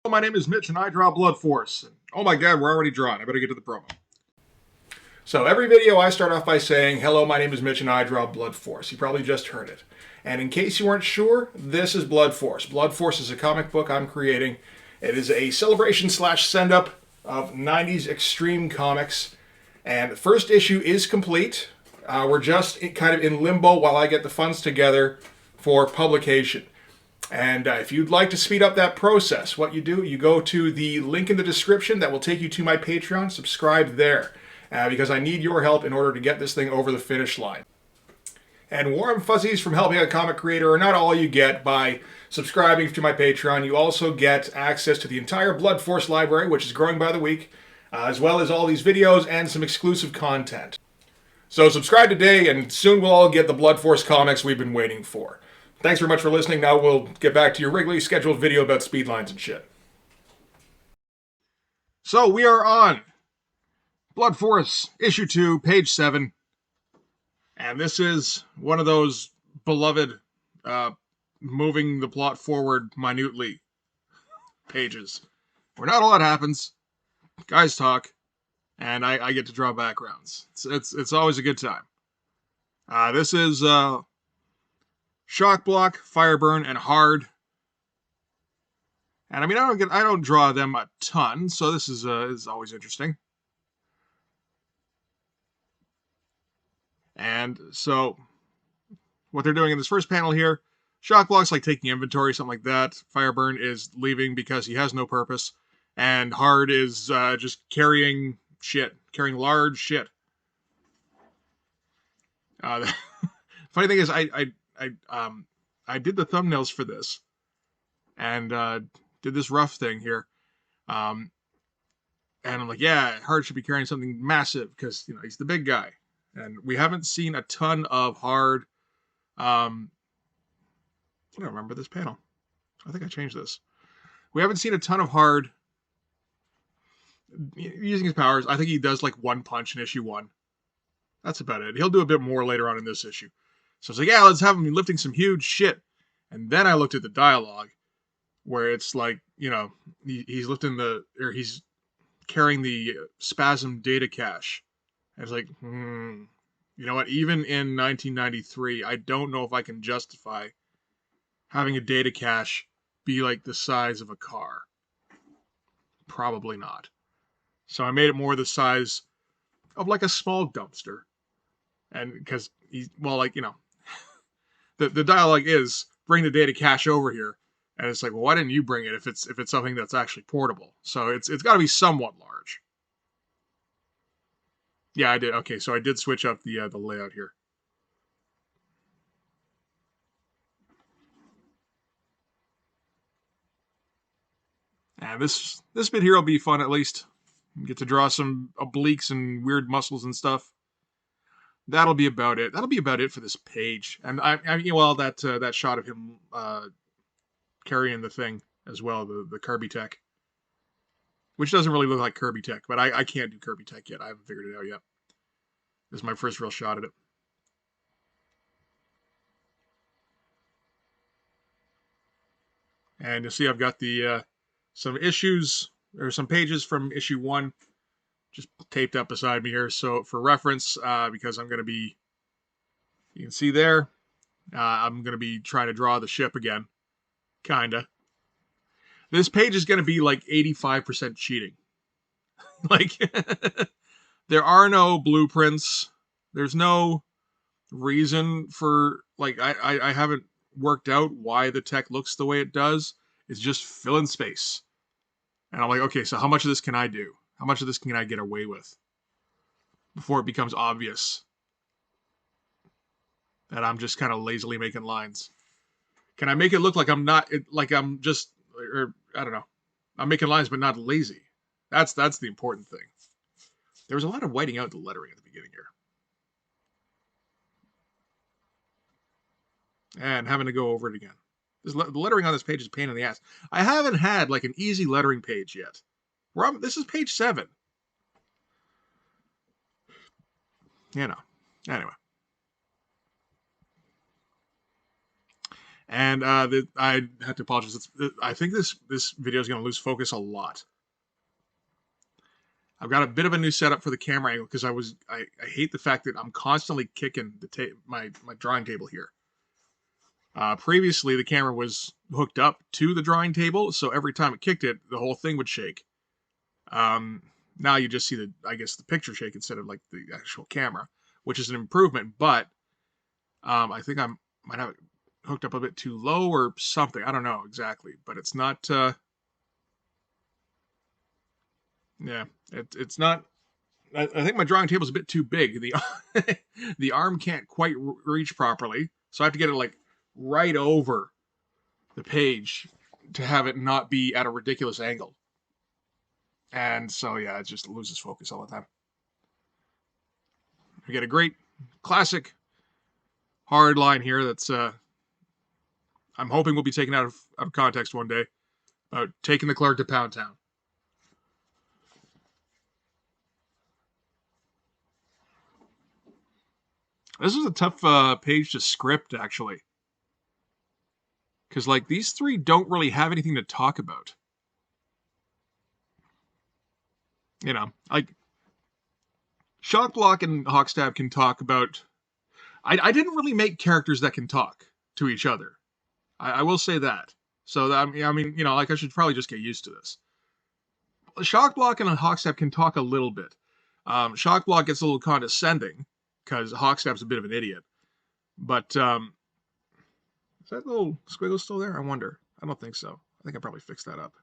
My name is Mitch and I draw Blood Force. Oh my god, we're already drawing. I better get to the promo. So every video I start off by saying, hello, my name is Mitch and I draw Blood Force. You probably just heard it. And in case you weren't sure, this is Blood Force. Blood Force is a comic book I'm creating. It is a celebration slash send-up of 90s extreme comics. And the first issue is complete. We're just kind of in limbo while I get the funds together for publication. And if you'd like to speed up that process, what you do, you go to the link in the description that will take you to my Patreon. Subscribe there because I need your help in order to get this thing over the finish line. And warm fuzzies from helping a comic creator are not all you get by subscribing to my Patreon. You also get access to the entire Blood Force library, which is growing by the week, as well as all these videos and some exclusive content. So subscribe today, and soon we'll all get the Blood Force comics we've been waiting for. Thanks very much for listening. Now we'll get back to your regularly scheduled video about speed lines and shit. So we are on Blood Force, issue 2, page 7. And this is one of those beloved moving the plot forward minutely pages where not a lot happens. Guys talk, and I get to draw backgrounds. It's always a good time. This is Shock Block, Fireburn, and Hard. And I mean, I don't draw them a ton, so this is always interesting. And so, what they're doing in this first panel here, Shock Block's like taking inventory, something like that. Fireburn is leaving because he has no purpose, and Hard is just carrying large shit. Funny thing is, I did the thumbnails for this, and did this rough thing here, and I'm like, yeah, Hard should be carrying something massive because he's the big guy, and we haven't seen a ton of Hard. I don't remember this panel. I think I changed this. We haven't seen a ton of Hard using his powers. I think he does like one punch in issue 1. That's about it. He'll do a bit more later on in this issue. So it's like, yeah, let's have him lifting some huge shit. And then I looked at the dialogue, where it's like, he's he's carrying the Spasm data cache. And it's like, you know what? Even in 1993, I don't know if I can justify having a data cache be like the size of a car. Probably not. So I made it more the size of like a small dumpster. And because the dialogue is bring the data cache over here. And it's like, well, why didn't you bring it if it's something that's actually portable? So it's got to be somewhat large. Yeah, I did. Okay, so I did switch up the layout here. And this bit here will be fun at least. Get to draw some obliques and weird muscles and stuff. That'll be about it. That'll be about it for this page. And that shot of him carrying the thing as well, the Kirby tech, which doesn't really look like Kirby tech, but I can't do Kirby tech yet. I haven't figured it out yet. This is my first real shot at it. And you'll see I've got the some issues or some pages from issue 1 just taped up beside me here. So for reference, because I'm going to be, you can see there, I'm going to be trying to draw the ship again. Kinda. This page is going to be like 85% cheating. Like, there are no blueprints. There's no reason for, like, I haven't worked out why the tech looks the way it does. It's just fill in space. And I'm like, okay, so how much of this can I do? How much of this can I get away with before it becomes obvious that I'm just kind of lazily making lines? Can I make it look like I'm not, like I'm just, or I don't know, I'm making lines but not lazy? That's the important thing. There was a lot of whiting out the lettering at the beginning here. And having to go over it again. The lettering on this page is a pain in the ass. I haven't had like an easy lettering page yet. This is page 7. Anyway. And I have to apologize. I think this video is going to lose focus a lot. I've got a bit of a new setup for the camera angle because I hate the fact that I'm constantly kicking my drawing table here. Previously, the camera was hooked up to the drawing table, so every time it kicked it, the whole thing would shake. Now you just see the picture shake instead of like the actual camera, which is an improvement. But I think I might have it hooked up a bit too low or something. I don't know exactly, but it's not. Yeah, it's not. I think my drawing table is a bit too big. The arm can't quite reach properly, so I have to get it like right over the page to have it not be at a ridiculous angle. And so yeah, it just loses focus all the time. We get a great classic hard line here that's I'm hoping will be taken out of context one day about taking the clerk to Pound Town. This was a tough page to script, actually. Because, like, these three don't really have anything to talk about. You know, like, Shockblock and Hawkstab can talk about... I didn't really make characters that can talk to each other. I will say that. So, I mean, you know, like, I should probably just get used to this. Shockblock and Hawkstab can talk a little bit. Shockblock gets a little condescending, because Hawkstab's a bit of an idiot. But, is that little squiggle still there? I wonder. I don't think so. I think I probably fixed that up.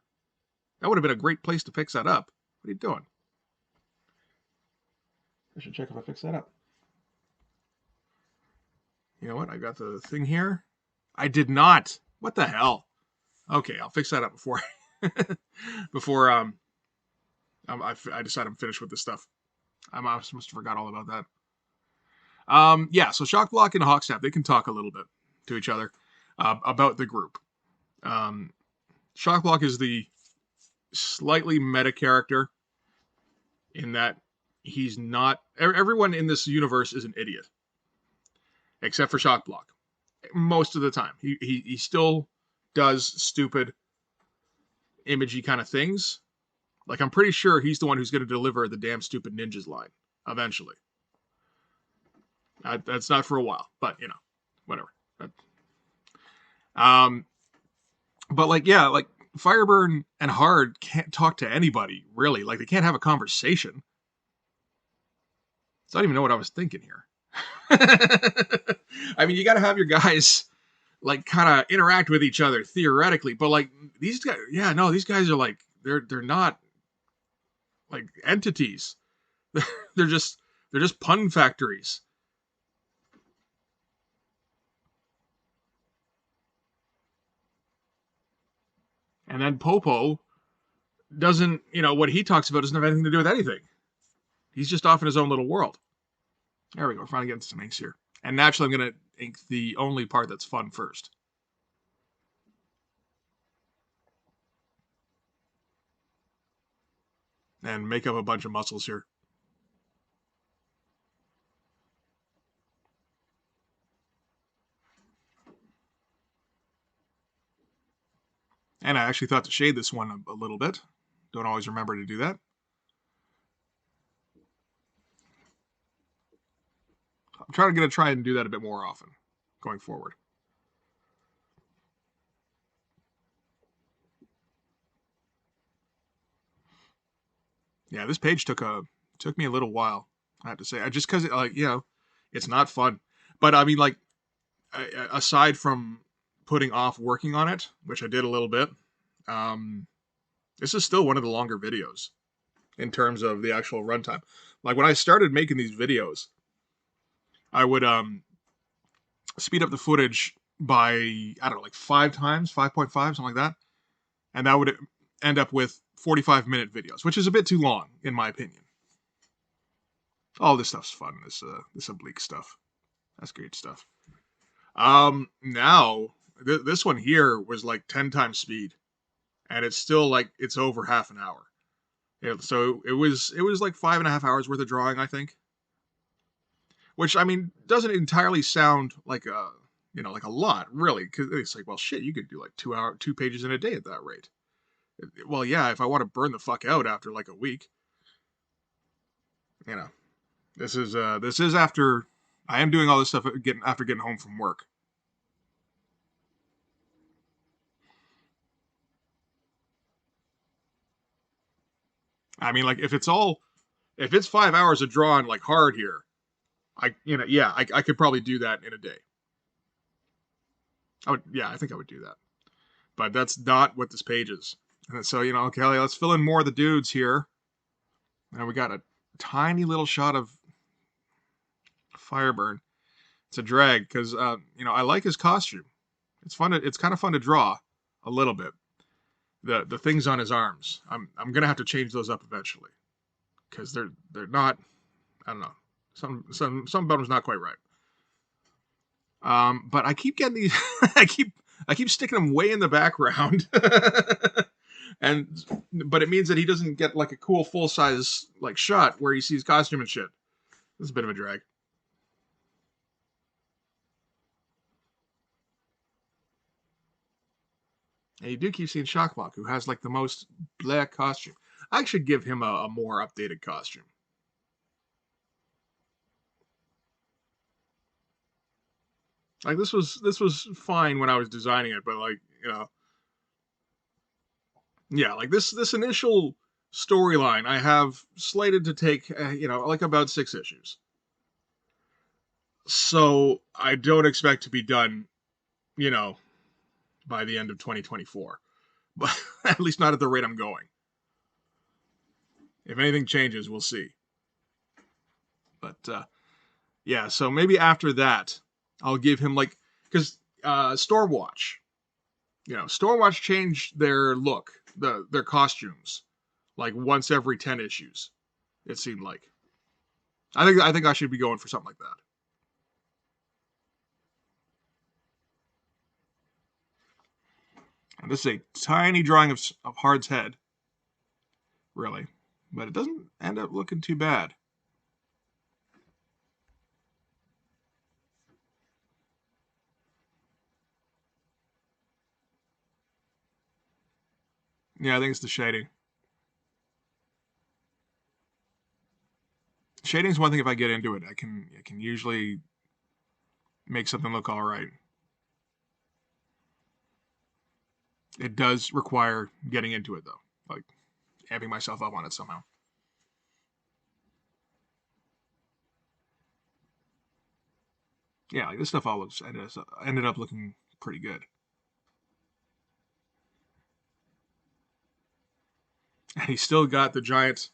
That would have been a great place to fix that up. What are you doing? I should check if I fixed that up. You know what? I got the thing here. I did not. What the hell? Okay, I'll fix that up before I decide I'm finished with this stuff. I must have forgot all about that. Yeah, so Shockblock and Hawkstab, they can talk a little bit to each other about the group. Shockblock is the slightly meta character in that he's not... Everyone in this universe is an idiot. Except for Shockblock. Most of the time. He still does stupid, imagey kind of things. Like, I'm pretty sure he's the one who's going to deliver the damn stupid ninjas line. Eventually. That's not for a while. But, you know. Whatever. But, like, yeah, like, Fireburn and Hard can't talk to anybody, really. Like, they can't have a conversation. So I don't even know what I was thinking here. I mean, you got to have your guys, like, kind of interact with each other, theoretically. But, like, these guys, yeah, no, these guys are, like, they're not, like, entities. They're just pun factories. And then Popo doesn't, you know, what he talks about doesn't have anything to do with anything. He's just off in his own little world. There we go. We're finally getting some inks here. And naturally, I'm going to ink the only part that's fun first. And make up a bunch of muscles here. And I actually thought to shade this one a little bit. Don't always remember to do that. I'm going to try and do that a bit more often going forward. Yeah, this page took me a little while, I have to say. Just because, like, you know, it's not fun. But I mean, like, aside from putting off working on it, which I did a little bit, this is still one of the longer videos in terms of the actual runtime. Like, when I started making these videos, I would speed up the footage by, I don't know, like 5 times, 5.5, something like that. And that would end up with 45-minute videos, which is a bit too long, in my opinion. All this stuff's fun, this oblique stuff. That's great stuff. Now, this one here was like 10 times speed. And it's still like, it's over half an hour. Yeah, so it was like 5.5 hours worth of drawing, I think. Which, I mean, doesn't entirely sound like a, You know, like a lot, really. Because it's like, well, shit, you could do like 2 pages in a day at that rate. Well, yeah, if I want to burn the fuck out after like a week, you know, this is after I am doing all this stuff after getting home from work. I mean, like if it's 5 hours of drawing like hard here, I could probably do that in a day. I think I would do that. But that's not what this page is. And so, Kelly, let's fill in more of the dudes here. And we got a tiny little shot of Fireburn. It's a drag because I like his costume. It's kind of fun to draw a little bit. The things on his arms. I'm gonna have to change those up eventually because they're not. I don't know. Some about them's not quite right. But I keep getting these. I keep sticking them way in the background, but it means that he doesn't get like a cool full size like shot where he sees costume and shit. This is a bit of a drag. And you do keep seeing Shocklock, who has like the most black costume. I should give him a more updated costume. Like this was fine when I was designing it, but like yeah, like this initial storyline I have slated to take like about 6 issues. So I don't expect to be done, by the end of 2024, but at least not at the rate I'm going. If anything changes, we'll see. But yeah, so maybe after that, I'll give him like because Stormwatch, Stormwatch changed their look, their costumes, like once every 10 issues. It seemed like. I think I should be going for something like that. And this is a tiny drawing of Hard's head, really, but it doesn't end up looking too bad. Yeah, I think it's the shading. Shading is one thing. If I get into it, I can usually make something look all right. It does require getting into it though, like amping myself up on it somehow. Yeah, like this stuff all ended up looking pretty good. And he's still got the giant.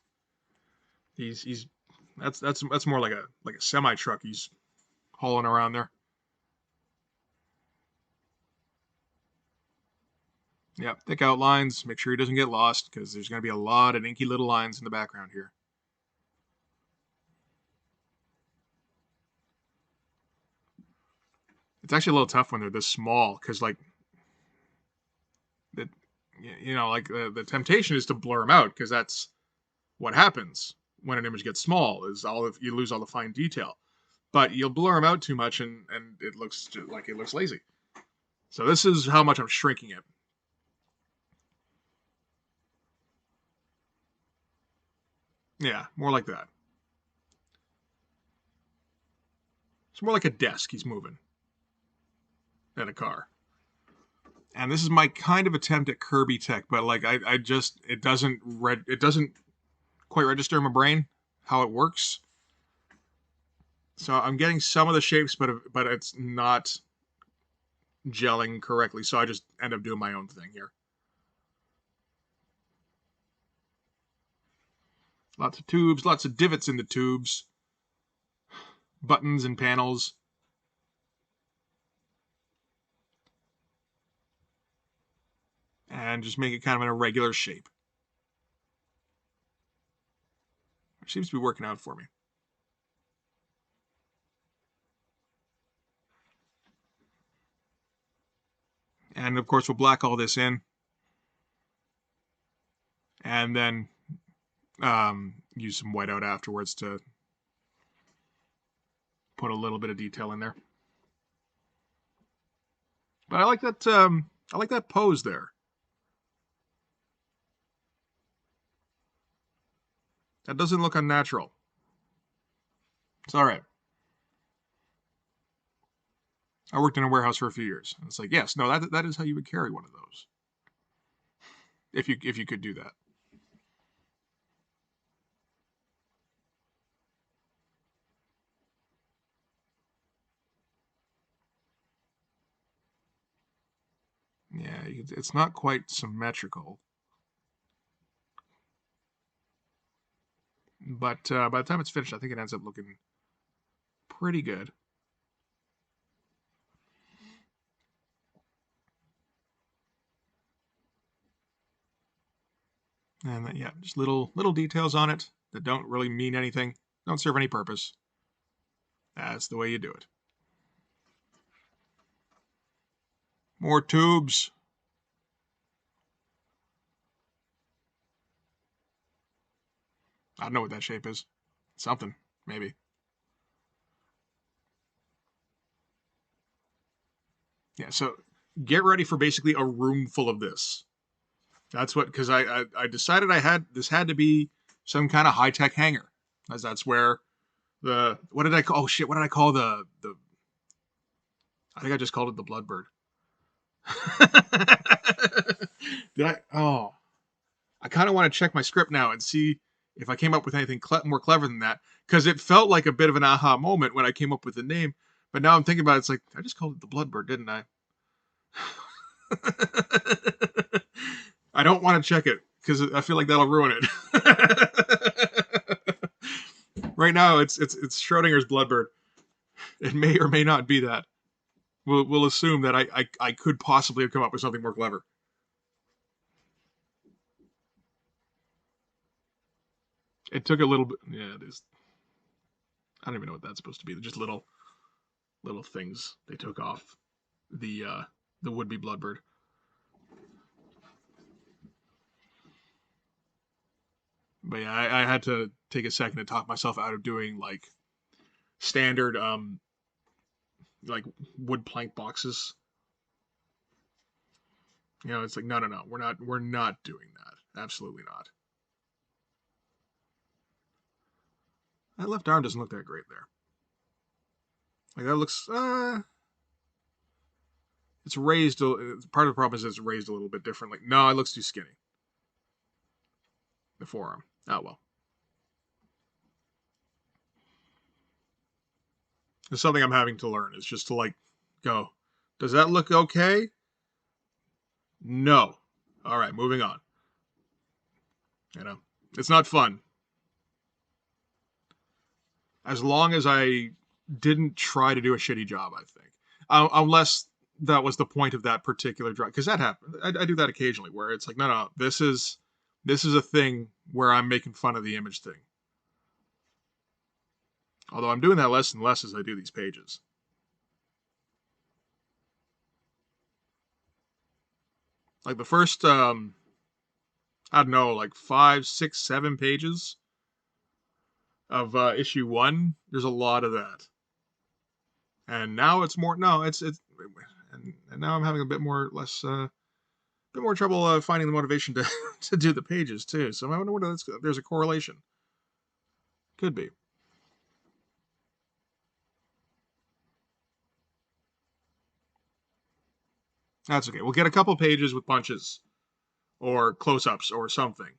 He's that's more like a semi truck he's hauling around there. Yep, thick outlines. Make sure he doesn't get lost because there's going to be a lot of inky little lines in the background here. It's actually a little tough when they're this small because like the like the temptation is to blur them out because that's what happens when an image gets small is you lose all the fine detail. But you'll blur them out too much and it looks like it looks lazy. So this is how much I'm shrinking it. Yeah, more like that. It's more like a desk he's moving than a car. And this is my kind of attempt at Kirby tech, but like I just it doesn't quite register in my brain how it works. So I'm getting some of the shapes, but it's not gelling correctly. So I just end up doing my own thing here. Lots of tubes, lots of divots in the tubes, buttons and panels. And just make it kind of an irregular shape. Which seems to be working out for me. And of course, we'll black all this in. And then use some whiteout afterwards to put a little bit of detail in there. But I like that. I like that pose there. That doesn't look unnatural. It's all right. I worked in a warehouse for a few years. It's like, yes, no, that is how you would carry one of those. If you could do that. Yeah, it's not quite symmetrical. But by the time it's finished, I think it ends up looking pretty good. And then, yeah, just little details on it that don't really mean anything, don't serve any purpose. That's the way you do it. More tubes. I don't know what that shape is. Something, maybe. Yeah, so get ready for basically a room full of this. That's what, because I decided this had to be some kind of high tech hangar, as that's where what did I call? Oh shit! What did I call the? I think I just called it the Bloodbird. Did I? Oh, I kind of want to check my script now and see if I came up with anything more clever than that, because it felt like a bit of an aha moment when I came up with the name. But now I'm thinking about it, it's like I just called it the Bloodbird, didn't I? I don't want to check it because I feel like that'll ruin it. Right now, it's Schrodinger's Bloodbird. It may or may not be that. We'll assume that I could possibly have come up with something more clever. It took a little bit. Yeah, it is. I don't even know what that's supposed to be. They're just little things they took off the would be Bloodbird. But yeah, I had to take a second to talk myself out of doing like standard like wood plank boxes. You know, it's like no, we're not doing that. Absolutely not. That left arm doesn't look that great there. Like that looks it's raised. Part of the problem is it's raised a little bit different. Like no, it looks too skinny. The forearm. Oh well. It's something I'm having to learn. Is just to like go. Does that look okay? No. All right, moving on. You know, it's not fun. As long as I didn't try to do a shitty job, I think. Unless that was the point of that particular drawing, because that happened. I do that occasionally, where it's like, no, this is a thing where I'm making fun of the image thing. Although I'm doing that less and less as I do these pages. Like the first, I don't know, like 5, 6, 7 pages of issue 1. There's a lot of that, and now it's more. No, and now I'm having a bit more trouble finding the motivation to to do the pages too. So I wonder whether there's a correlation. Could be. That's okay. We'll get a couple pages with punches or close-ups or something.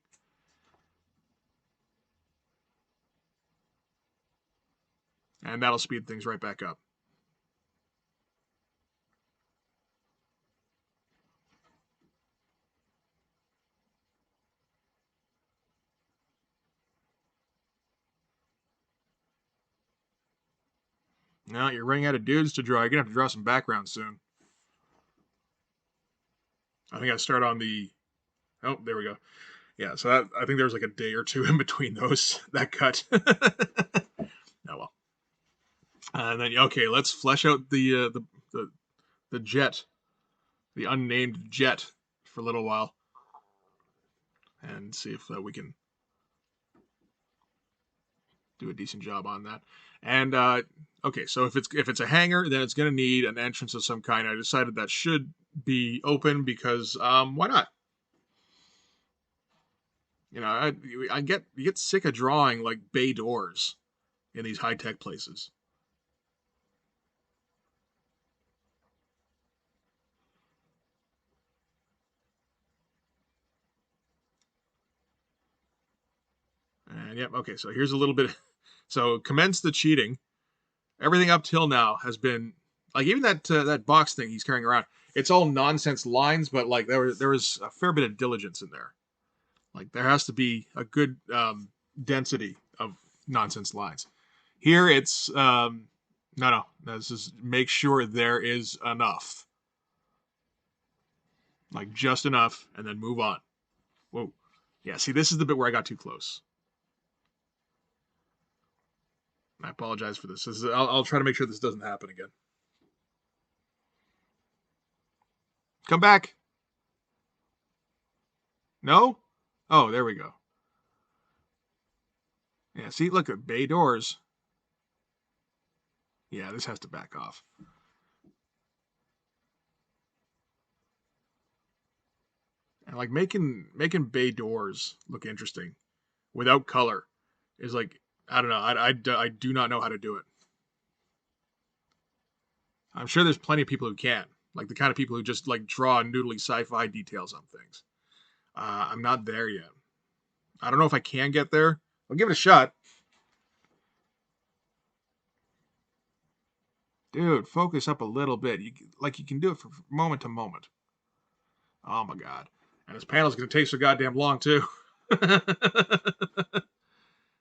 And that'll speed things right back up. Now you're running out of dudes to draw. You're gonna have to draw some background soon. I think I start on the. Oh, there we go. Yeah, so I think there's like a day or two in between those that cut. Oh well. And then okay, let's flesh out the jet, the unnamed jet, for a little while, and see if we can. do a decent job on that. And okay, so if it's a hangar, then it's going to need an entrance of some kind. I decided that should be open because why not? You know, you get sick of drawing like bay doors in these high tech places. And yep, okay, so here's a little bit. So commence the cheating. Everything up till now has been like even that box thing he's carrying around. It's all nonsense lines, but like there was a fair bit of diligence in there. Like there has to be a good density of nonsense lines. Here it's no. This is make sure there is enough, like just enough, and then move on. Whoa, yeah. See, this is the bit where I got too close. I apologize for this. I'll try to make sure this doesn't happen again. Come back. No? Oh, there we go. Yeah, see, look at bay doors. Yeah, this has to back off. And like making bay doors look interesting without color is like I don't know. I do not know how to do it. I'm sure there's plenty of people who can, like the kind of people who just like draw noodly sci-fi details on things. I'm not there yet. I don't know if I can get there. I'll give it a shot. Dude, focus up a little bit. You can do it from moment to moment. Oh my god. And this panel's gonna take so goddamn long too.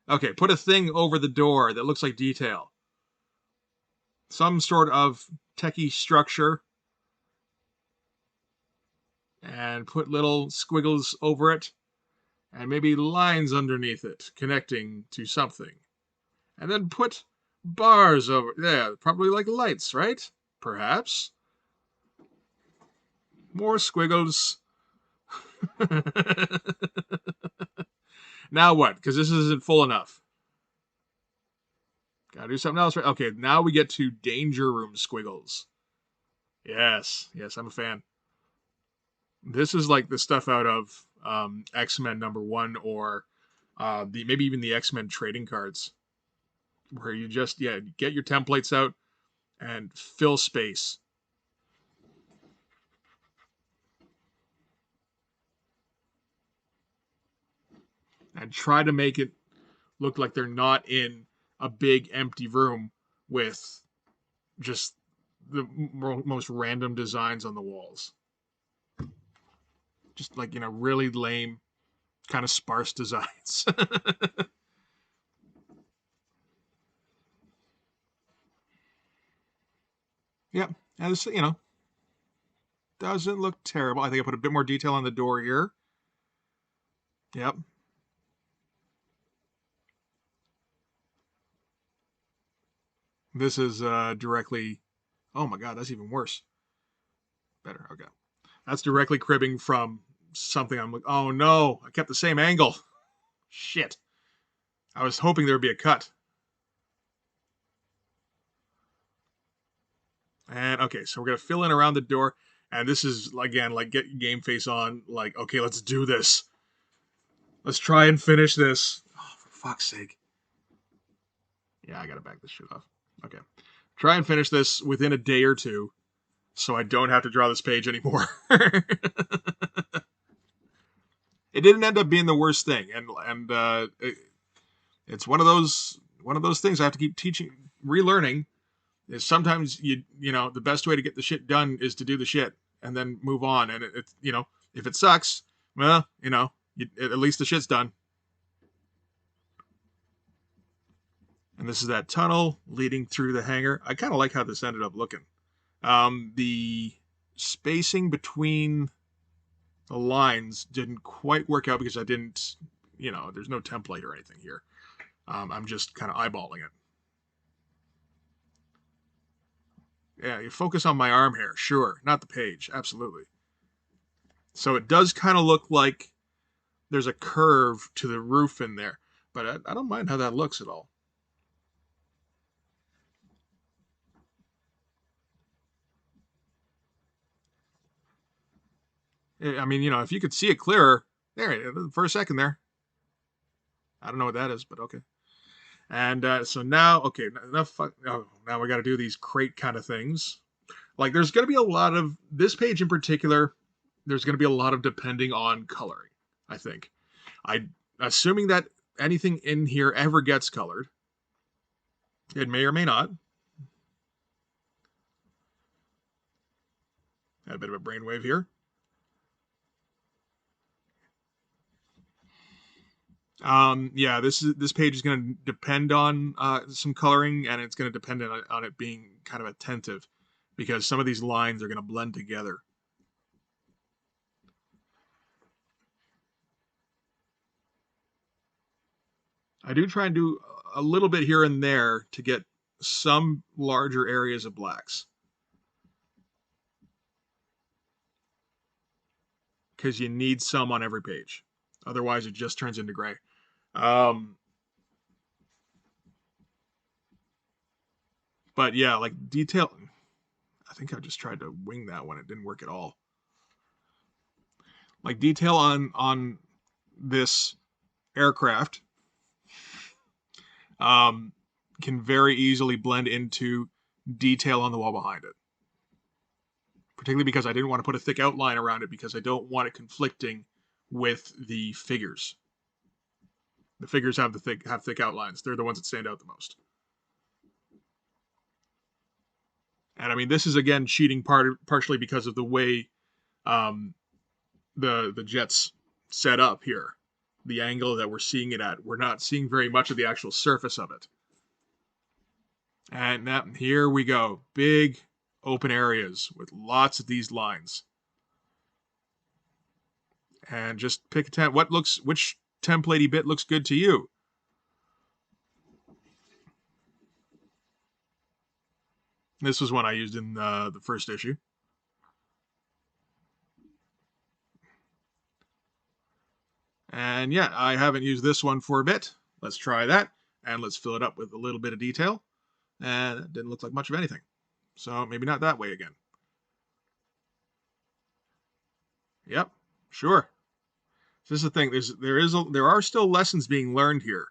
Okay, put a thing over the door that looks like detail. Some sort of techie structure. And put little squiggles over it. And maybe lines underneath it, connecting to something. And then put bars over. Yeah, probably like lights, right? Perhaps. More squiggles. Now what? Because this isn't full enough. Gotta do something else, right? Okay, now we get to danger room squiggles. Yes, I'm a fan. This is like the stuff out of X-Men #1 or maybe even the X-Men trading cards, where you just get your templates out and fill space. And try to make it look like they're not in a big empty room with just the most random designs on the walls. Just like, really lame, kind of sparse designs. Yep. And this, doesn't look terrible. I think I put a bit more detail on the door here. Yep. This is directly... Oh my god, that's even worse. Better, okay. That's directly cribbing from something I'm like, oh no, I kept the same angle. Shit. I was hoping there would be a cut. And okay, so we're going to fill in around the door. And this is, again, like get game face on. Like, okay, let's do this. Let's try and finish this. Oh, for fuck's sake. Yeah, I got to back this shit off. Okay. Try and finish this within a day or two so I don't have to draw this page anymore. It didn't end up being the worst thing. And it's one of those things I have to keep teaching, relearning. Is sometimes the best way to get the shit done is to do the shit and then move on. And it's if it sucks, well, at least the shit's done. And this is that tunnel leading through the hangar. I kind of like how this ended up looking. The spacing between the lines didn't quite work out because I didn't, there's no template or anything here. I'm just kind of eyeballing it. Yeah, you focus on my arm hair, sure, not the page, absolutely. So it does kind of look like there's a curve to the roof in there, but I don't mind how that looks at all. I mean, if you could see it clearer, there, for a second there. I don't know what that is, but okay. And so now, okay, enough. Now we got to do these crate kind of things. Like, there's going to be a lot of this page in particular. There's going to be a lot of depending on coloring. I think. Assuming that anything in here ever gets colored. It may or may not. Had a bit of a brainwave here. Yeah, this page is going to depend on some coloring, and it's going to depend on it being kind of attentive, because some of these lines are going to blend together. I do try and do a little bit here and there to get some larger areas of blacks, because you need some on every page. Otherwise, it just turns into gray. But yeah, like detail. I think I just tried to wing that one. It didn't work at all. Like detail on this aircraft can very easily blend into detail on the wall behind it. Particularly because I didn't want to put a thick outline around it, because I don't want it conflicting with the figures. The figures have thick outlines. They're the ones that stand out the most. And I mean, this is again cheating partially because of the way the jet's set up here. The angle that we're seeing it at, we're not seeing very much of the actual surface of it. And here we go. Big open areas with lots of these lines. And just pick a which templatey bit looks good to you. This was one I used in the first issue. And yeah, I haven't used this one for a bit. Let's try that. And let's fill it up with a little bit of detail. And it didn't look like much of anything. So maybe not that way again. Yep, sure. This is the thing. There are still lessons being learned here.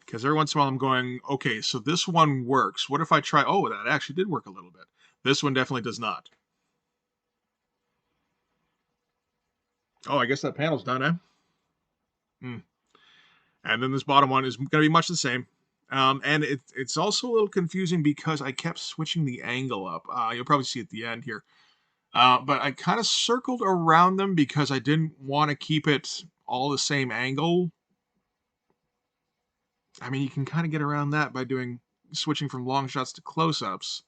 Because every once in a while I'm going, okay, so this one works. What if I try? Oh, that actually did work a little bit. This one definitely does not. Oh, I guess that panel's done, eh? And then this bottom one is going to be much the same. And it's also a little confusing because I kept switching the angle up. You'll probably see at the end here. But I kind of circled around them because I didn't want to keep it all the same angle. I mean, you can kind of get around that by switching from long shots to close-ups.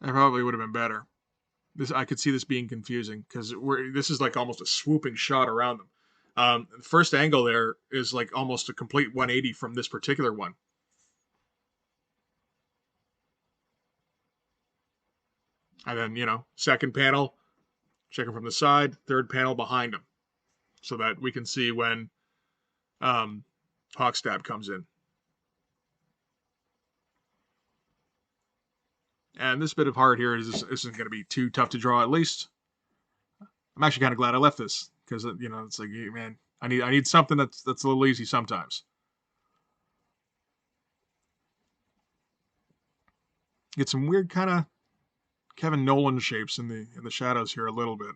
That probably would have been better. I could see this being confusing because this is like almost a swooping shot around them. The first angle there is like almost a complete 180 from this particular one. And then, second panel, checking from the side, third panel behind them, so that we can see when Hawkstab comes in. And this bit of art here isn't going to be too tough to draw, at least. I'm actually kind of glad I left this, because, it's like, man, I need something that's a little easy sometimes. Get some weird kind of Kevin Nolan shapes in the shadows here a little bit.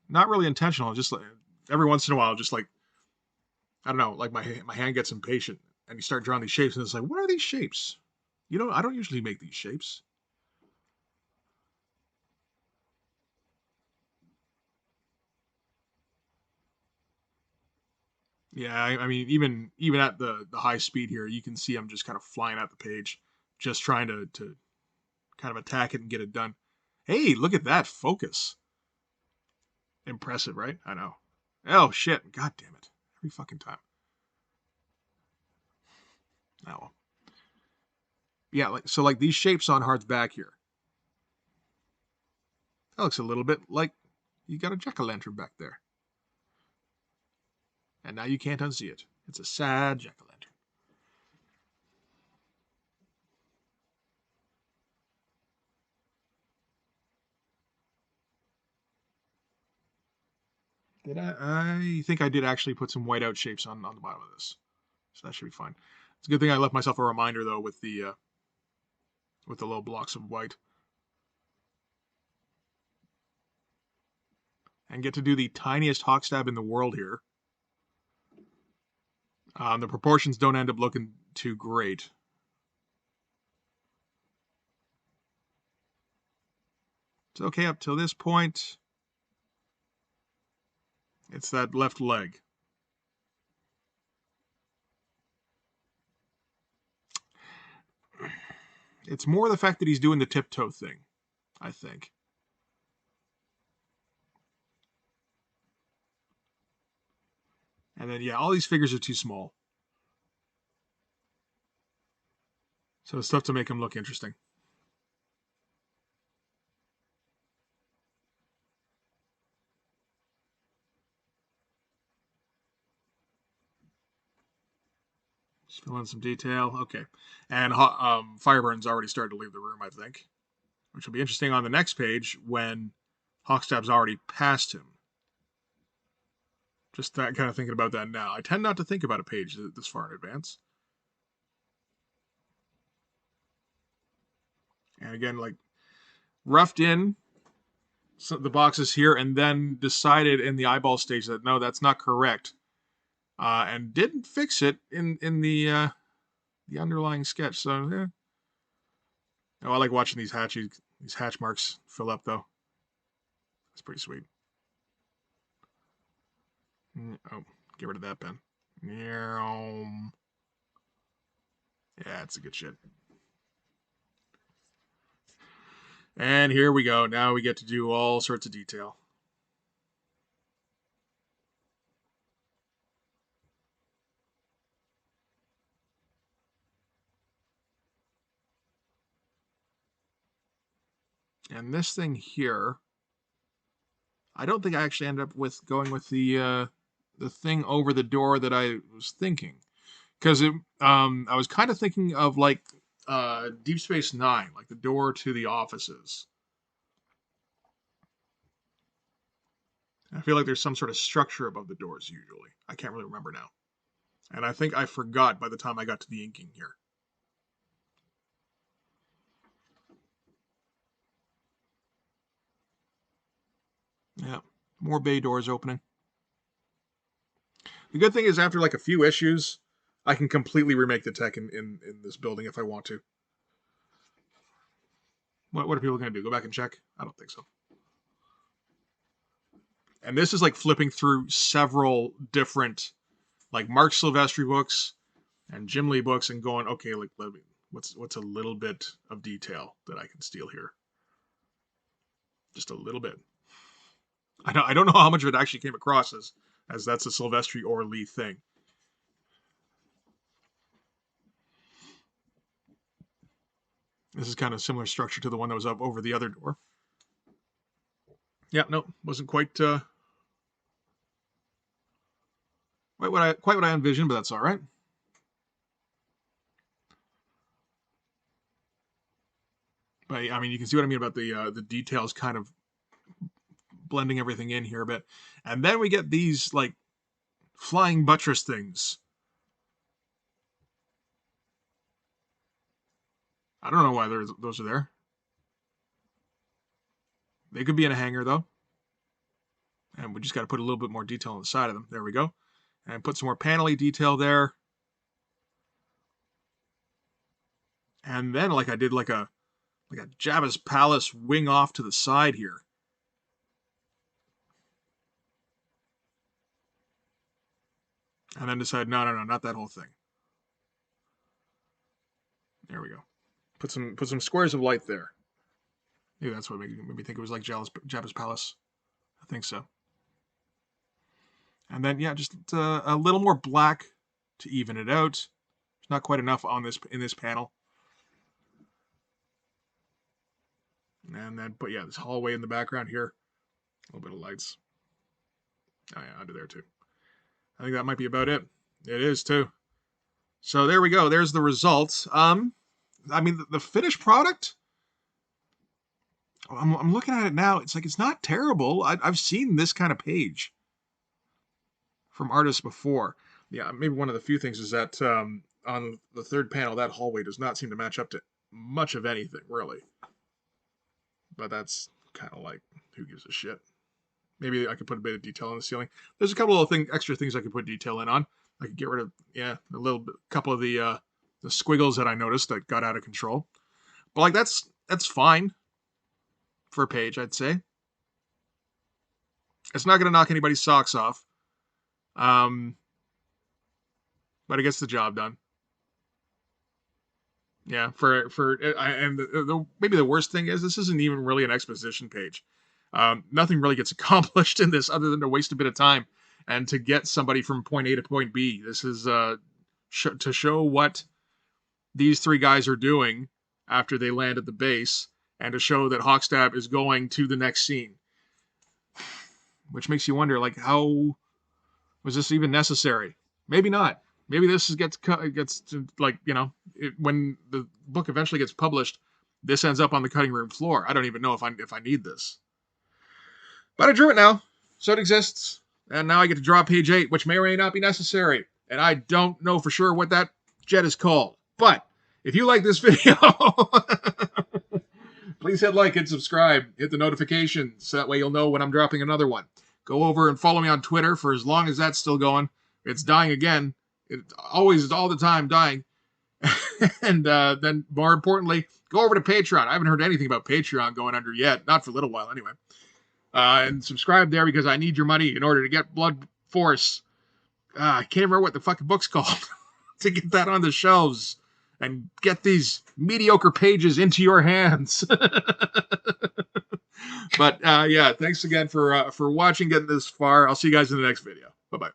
Not really intentional, just like every once in a while, just like, I don't know, like my hand gets impatient and you start drawing these shapes and it's like, what are these shapes? I don't usually make these shapes. Yeah, I mean, even at the high speed here, you can see I'm just kind of flying at the page, just trying to kind of attack it and get it done. Hey, look at that focus. Impressive, right? I know. Oh shit! God damn it! Every fucking time. Oh well. Yeah, like these shapes on Heart's back here. That looks a little bit like you got a jack-o'-lantern back there. And now you can't unsee it. It's a sad jack-o'-lantern. Did I? I think I did actually put some whiteout shapes on the bottom of this. So that should be fine. It's a good thing I left myself a reminder, though, with the little blocks of white. And get to do the tiniest hawk stab in the world here. The proportions don't end up looking too great. It's okay up till this point. It's that left leg. It's more the fact that he's doing the tiptoe thing, I think. And then, yeah, all these figures are too small. So it's tough to make them look interesting. Just fill in some detail. Okay. And Fireburn's already started to leave the room, I think. Which will be interesting on the next page when Hawkstab's already past him. Just that kind of thinking about that now. I tend not to think about a page this far in advance. And again, like, roughed in the boxes here and then decided in the eyeball stage that no, that's not correct. And didn't fix it in the underlying sketch. So, yeah. Oh, I like watching these hatch marks fill up, though. That's pretty sweet. Oh, get rid of that pen. Yeah, it's a good shit. And here we go. Now we get to do all sorts of detail. And this thing here, I don't think I actually ended up with going with the thing over the door that I was thinking, because I was kind of thinking of like Deep Space Nine, like the door to the offices. I feel like there's some sort of structure above the doors usually. I can't really remember now, and I think I forgot by the time I got to the inking here. Yeah, more bay doors opening. The good thing is, after like a few issues, I can completely remake the tech in this building if I want to. What are people going to do? Go back and check? I don't think so. And this is like flipping through several different, like Mark Silvestri books and Jim Lee books, and going, okay, like what's a little bit of detail that I can steal here? Just a little bit. I don't know how much of it actually came across as that's a Silvestri or Lee thing. This is kind of similar structure to the one that was up over the other door. Yeah, no, wasn't quite what I envisioned, but that's all right. But I mean, you can see what I mean about the details kind of blending everything in here a bit. And then we get these like flying buttress things. I don't know why those are there. They could be in a hangar though. And we just got to put a little bit more detail on the side of them. There we go. And put some more panel-y detail there. And then like I did like a Jabba's palace wing off to the side here. And then decide, no, not that whole thing. There we go. Put some squares of light there. Maybe that's what made me think it was like Jabba's palace. I think so. And then yeah, just a little more black to even it out. It's not quite enough in this panel. And then, but yeah, this hallway in the background here, a little bit of lights. Oh yeah, under there too. I think that might be about it. It is too. So there we go. There's the results. I mean, the finished product. I'm looking at it now. It's like it's not terrible. I've seen this kind of page. from artists before. Yeah, maybe one of the few things is that on the third panel, that hallway does not seem to match up to much of anything, really. But that's kind of like, who gives a shit? Maybe I could put a bit of detail on the ceiling. There's a couple of extra things I could put detail in on. I could get rid of, a couple of the squiggles that I noticed that got out of control. But like that's fine for a page, I'd say. It's not going to knock anybody's socks off. But it gets the job done. Yeah, maybe the worst thing is this isn't even really an exposition page. Nothing really gets accomplished in this other than to waste a bit of time and to get somebody from point A to point B. This is to show what these three guys are doing after they land at the base, and to show that Hawkstab is going to the next scene. Which makes you wonder, like, how was this even necessary? Maybe not. Maybe this gets to, like, when the book eventually gets published, this ends up on the cutting room floor. I don't even know if I need this. But I drew it now, so it exists. And now I get to draw page 8, which may or may not be necessary. And I don't know for sure what that jet is called. But if you like this video, please hit like and subscribe. Hit the notifications, so that way you'll know when I'm dropping another one. Go over and follow me on Twitter for as long as that's still going. It's dying again. It always is, all the time dying. And then, more importantly, go over to Patreon. I haven't heard anything about Patreon going under yet. Not for a little while, anyway. And subscribe there because I need your money in order to get Blood Force. I can't remember what the fucking book's called. To get that on the shelves and get these mediocre pages into your hands. But yeah, thanks again for watching, getting this far. I'll see you guys in the next video. Bye-bye.